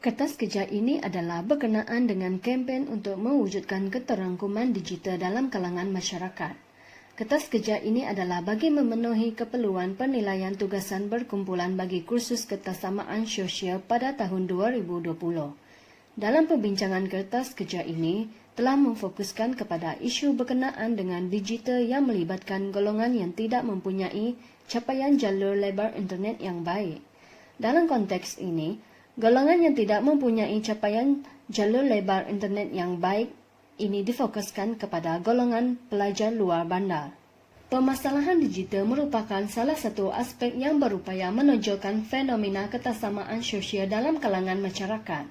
Kertas kerja ini adalah berkenaan dengan kempen untuk mewujudkan keterangkuman digital dalam kalangan masyarakat. Kertas kerja ini adalah bagi memenuhi keperluan penilaian tugasan berkumpulan bagi kursus kebersamaan sosial pada tahun 2020. Dalam perbincangan kertas kerja ini telah memfokuskan kepada isu berkenaan dengan digital yang melibatkan golongan yang tidak mempunyai capaian jalur lebar internet yang baik. Dalam konteks ini, golongan yang tidak mempunyai capaian jalur lebar internet yang baik ini difokuskan kepada golongan pelajar luar bandar. Permasalahan digital merupakan salah satu aspek yang berupaya menonjolkan fenomena kebersamaan sosial dalam kalangan masyarakat.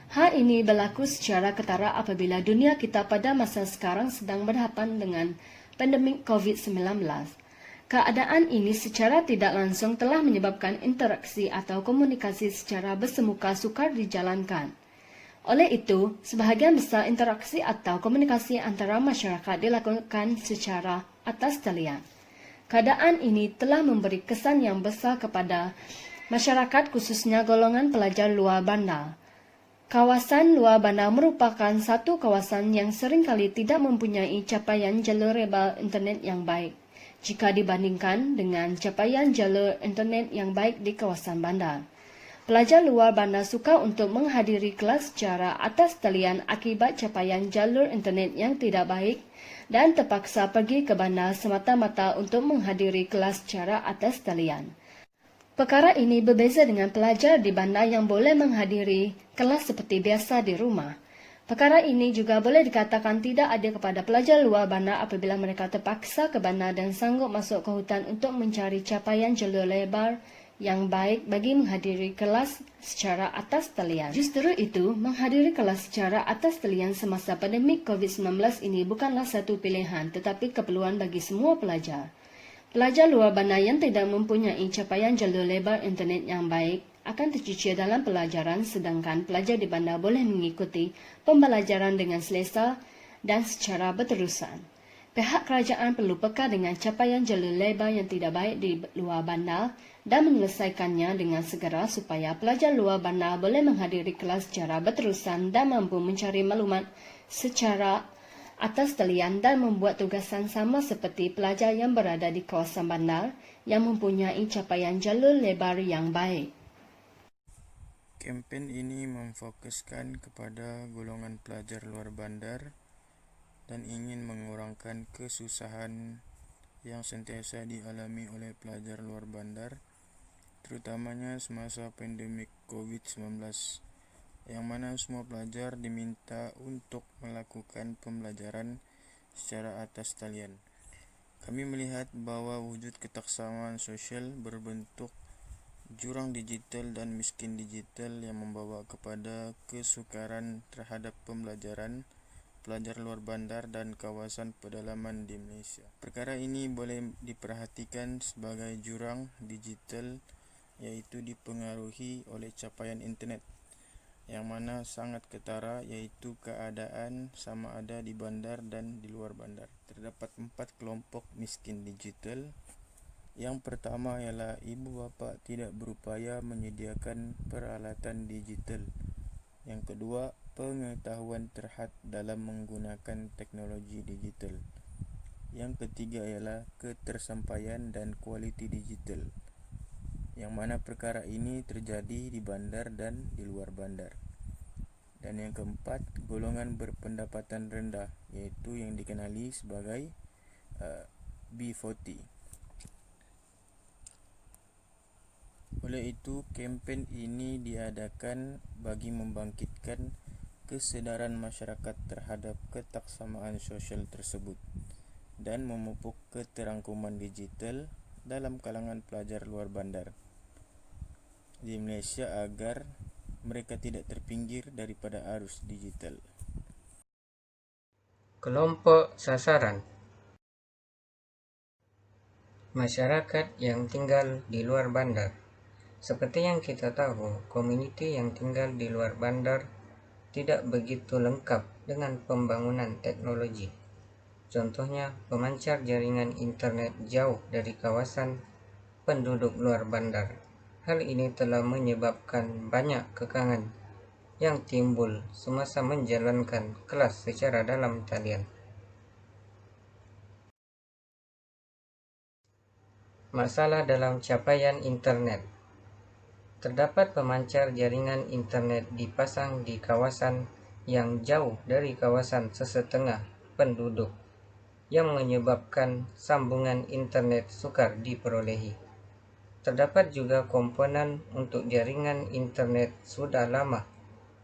Hal ini berlaku secara ketara apabila dunia kita pada masa sekarang sedang berhadapan dengan pandemik COVID-19. Keadaan ini secara tidak langsung telah menyebabkan interaksi atau komunikasi secara bersemuka sukar dijalankan. Oleh itu, sebahagian besar interaksi atau komunikasi antara masyarakat dilakukan secara atas talian. Keadaan ini telah memberi kesan yang besar kepada masyarakat khususnya golongan pelajar luar bandar. Kawasan luar bandar merupakan satu kawasan yang seringkali tidak mempunyai capaian jalur lebar internet yang baik jika dibandingkan dengan capaian jalur internet yang baik di kawasan bandar. Pelajar luar bandar suka untuk menghadiri kelas secara atas talian akibat capaian jalur internet yang tidak baik dan terpaksa pergi ke bandar semata-mata untuk menghadiri kelas secara atas talian. Perkara ini berbeza dengan pelajar di bandar yang boleh menghadiri kelas seperti biasa di rumah. Perkara ini juga boleh dikatakan tidak adil kepada pelajar luar bandar apabila mereka terpaksa ke bandar dan sanggup masuk ke hutan untuk mencari capaian jalur lebar yang baik bagi menghadiri kelas secara atas talian. Justru itu, menghadiri kelas secara atas talian semasa pandemik COVID-19 ini bukanlah satu pilihan tetapi keperluan bagi semua pelajar. Pelajar luar bandar yang tidak mempunyai capaian jalur lebar internet yang baik akan tercicir dalam pelajaran sedangkan pelajar di bandar boleh mengikuti pembelajaran dengan selesa dan secara berterusan. Pihak kerajaan perlu peka dengan capaian jalur lebar yang tidak baik di luar bandar dan menyelesaikannya dengan segera supaya pelajar luar bandar boleh menghadiri kelas secara berterusan dan mampu mencari maklumat secara atas talian dan membuat tugasan sama seperti pelajar yang berada di kawasan bandar yang mempunyai capaian jalur lebar yang baik. Kempen ini memfokuskan kepada golongan pelajar luar bandar dan ingin mengurangkan kesusahan yang sentiasa dialami oleh pelajar luar bandar, terutamanya semasa pandemik COVID-19. Yang mana semua pelajar diminta untuk melakukan pembelajaran secara atas talian. Kami melihat bahwa wujud kebersamaan sosial berbentuk jurang digital dan miskin digital yang membawa kepada kesukaran terhadap pembelajaran pelajar luar bandar dan kawasan pedalaman di Malaysia. Perkara ini boleh diperhatikan sebagai jurang digital iaitu dipengaruhi oleh capaian internet yang mana sangat ketara iaitu keadaan sama ada di bandar dan di luar bandar. Terdapat 4 kelompok miskin digital. Yang pertama ialah ibu bapa tidak berupaya menyediakan peralatan digital. Yang kedua, pengetahuan terhad dalam menggunakan teknologi digital. Yang ketiga ialah ketersampaian dan kualiti digital, yang mana perkara ini terjadi di bandar dan di luar bandar. Dan yang keempat, golongan berpendapatan rendah, iaitu yang dikenali sebagai B40. Oleh itu, kempen ini diadakan bagi membangkitkan kesedaran masyarakat terhadap kebersamaan sosial tersebut dan memupuk keterangkuman digital dalam kalangan pelajar luar bandar di Malaysia agar mereka tidak terpinggir daripada arus digital. Kelompok sasaran: masyarakat yang tinggal di luar bandar. Seperti yang kita tahu, komuniti yang tinggal di luar bandar tidak begitu lengkap dengan pembangunan teknologi. Contohnya, pemancar jaringan internet jauh dari kawasan penduduk luar bandar. Hal ini telah menyebabkan banyak kekangan yang timbul semasa menjalankan kelas secara dalam talian. Masalah dalam capaian internet. Terdapat pemancar jaringan internet dipasang di kawasan yang jauh dari kawasan sesetengah penduduk, yang menyebabkan sambungan internet sukar diperolehi. Terdapat juga komponen untuk jaringan internet sudah lama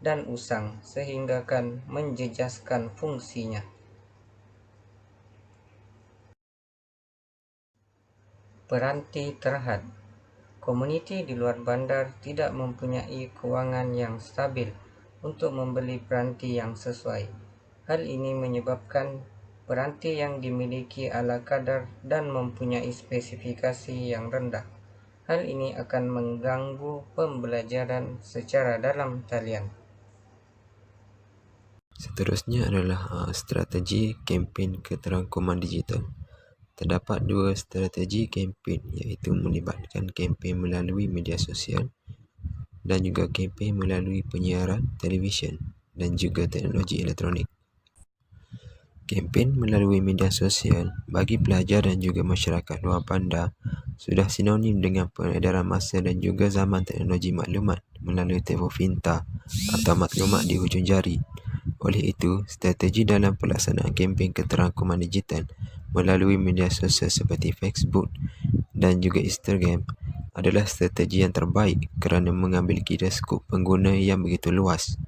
dan usang sehingga akan menjejaskan fungsinya. Peranti terhad. Komuniti di luar bandar tidak mempunyai kewangan yang stabil untuk membeli peranti yang sesuai. Hal ini menyebabkan peranti yang dimiliki ala kadar dan mempunyai spesifikasi yang rendah. Hal ini akan mengganggu pembelajaran secara dalam talian. Seterusnya adalah strategi kempen keterangkuman digital. Terdapat dua strategi kempen, iaitu melibatkan kempen melalui media sosial dan juga kempen melalui penyiaran televisyen dan juga teknologi elektronik. Kempen melalui media sosial bagi pelajar dan juga masyarakat luar bandar sudah sinonim dengan peredaran masa dan juga zaman teknologi maklumat melalui telefon pintar atau maklumat di hujung jari. Oleh itu, strategi dalam pelaksanaan kempen keterangkuman digital melalui media sosial seperti Facebook dan juga Instagram adalah strategi yang terbaik kerana mengambil kira skop pengguna yang begitu luas.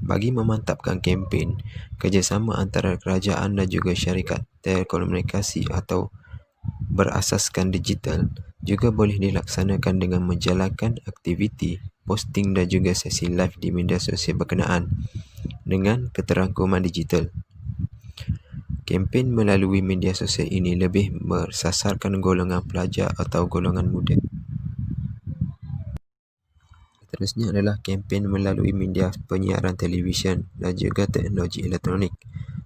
Bagi memantapkan kempen, kerjasama antara kerajaan dan juga syarikat telekomunikasi atau berasaskan digital juga boleh dilaksanakan dengan menjalankan aktiviti posting dan juga sesi live di media sosial berkenaan dengan keterangkuman digital. Kempen melalui media sosial ini lebih bersasarkan golongan pelajar atau golongan muda. Seterusnya adalah kempen melalui media penyiaran televisyen dan juga teknologi elektronik.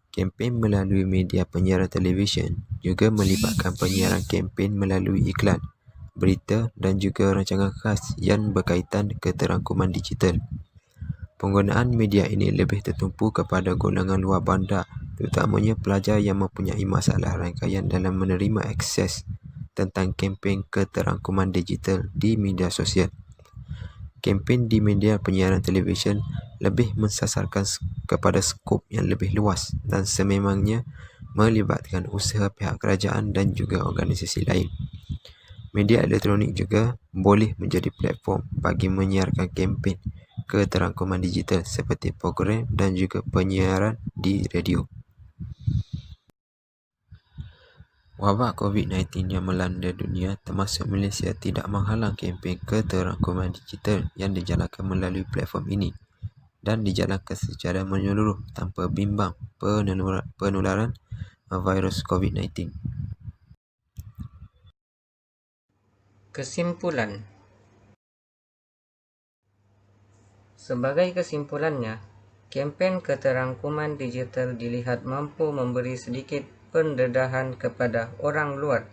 Kempen melalui media penyiaran televisyen juga melibatkan penyiaran kempen melalui iklan, berita dan juga rancangan khas yang berkaitan keterangkuman digital. Penggunaan media ini lebih tertumpu kepada golongan luar bandar, terutamanya pelajar yang mempunyai masalah rangkaian dalam menerima akses tentang kempen keterangkuman digital di media sosial. Kempen di media penyiaran televisyen lebih mensasarkan kepada skop yang lebih luas dan sememangnya melibatkan usaha pihak kerajaan dan juga organisasi lain. Media elektronik juga boleh menjadi platform bagi menyiarkan kempen keterangkuman digital seperti program dan juga penyiaran di radio. Wabak COVID-19 yang melanda dunia termasuk Malaysia tidak menghalang kempen keterangkuman digital yang dijalankan melalui platform ini dan dijalankan secara menyeluruh tanpa bimbang penularan virus COVID-19. Kesimpulan. Sebagai kesimpulannya, kempen keterangkuman digital dilihat mampu memberi sedikit pendedahan kepada orang luar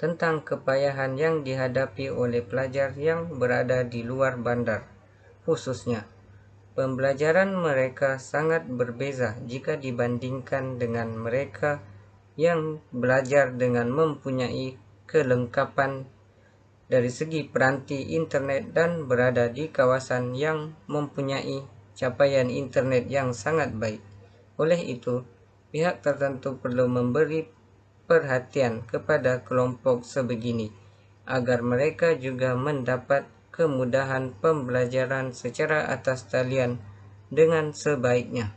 tentang kepayahan yang dihadapi oleh pelajar yang berada di luar bandar. Khususnya, pembelajaran mereka sangat berbeza jika dibandingkan dengan mereka yang belajar dengan mempunyai kelengkapan dari segi peranti internet dan berada di kawasan yang mempunyai capaian internet yang sangat baik. Oleh itu, pihak tertentu perlu memberi perhatian kepada kelompok sebegini agar mereka juga mendapat kemudahan pembelajaran secara atas talian dengan sebaiknya.